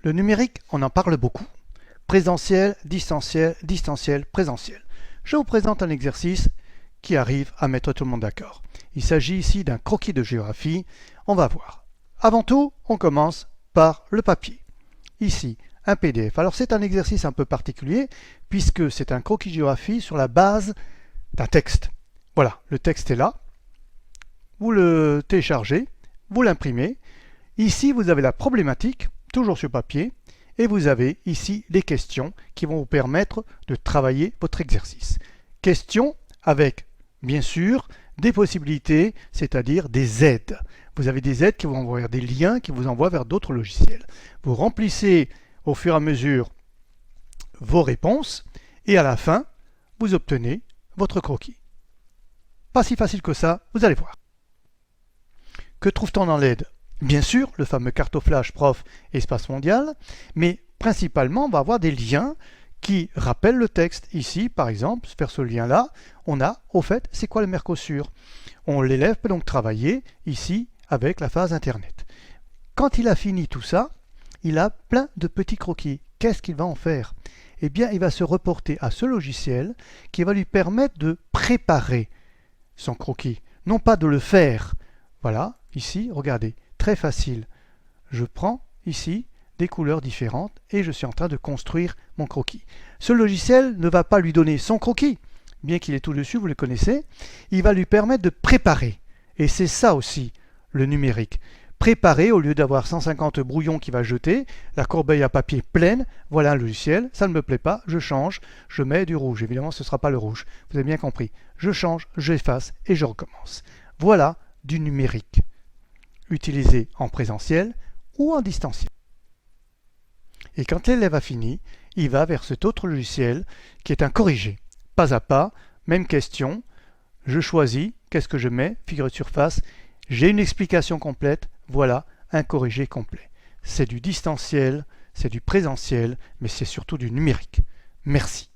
Le numérique, on en parle beaucoup. Présentiel, distanciel, distanciel, présentiel. Je vous présente un exercice qui arrive à mettre tout le monde d'accord. Il s'agit ici d'un croquis de géographie. On va voir. Avant tout, on commence par le papier. Ici, un PDF. Alors c'est un exercice un peu particulier puisque c'est un croquis de géographie sur la base d'un texte. Voilà, le texte est là. Vous le téléchargez, vous l'imprimez. Ici, vous avez la problématique, toujours sur papier, et vous avez ici les questions qui vont vous permettre de travailler votre exercice. Questions avec, bien sûr, des possibilités, c'est-à-dire des aides. Vous avez des aides qui vont envoyer des liens qui vous envoient vers d'autres logiciels. Vous remplissez au fur et à mesure vos réponses et à la fin, vous obtenez votre croquis. Pas si facile que ça, vous allez voir. Que trouve-t-on dans l'aide? Bien sûr, le fameux cartoflage prof espace mondial, mais principalement, on va avoir des liens qui rappellent le texte. Ici, par exemple, vers ce lien-là, on a, au fait, c'est quoi le Mercosur? L'élève peut donc travailler ici avec la phase Internet. Quand il a fini tout ça, il a plein de petits croquis. Qu'est-ce qu'il va en faire? Eh bien, il va se reporter à ce logiciel qui va lui permettre de préparer son croquis, non pas de le faire. Voilà, ici, regardez, très facile. Je prends ici des couleurs différentes et je suis en train de construire mon croquis. Ce logiciel ne va pas lui donner son croquis, bien qu'il est tout dessus, vous le connaissez. Il va lui permettre de préparer. Et c'est ça aussi, le numérique. Préparer, au lieu d'avoir 150 brouillons qu'il va jeter, la corbeille à papier pleine, voilà un logiciel, ça ne me plaît pas, je change, je mets du rouge. Évidemment, ce ne sera pas le rouge, vous avez bien compris. Je change, j'efface et je recommence. Voilà du numérique, utilisé en présentiel ou en distanciel. Et quand l'élève a fini, il va vers cet autre logiciel qui est un corrigé. Pas à pas, même question, je choisis, qu'est-ce que je mets, figure de surface, j'ai une explication complète, voilà un corrigé complet. C'est du distanciel, c'est du présentiel, mais c'est surtout du numérique. Merci.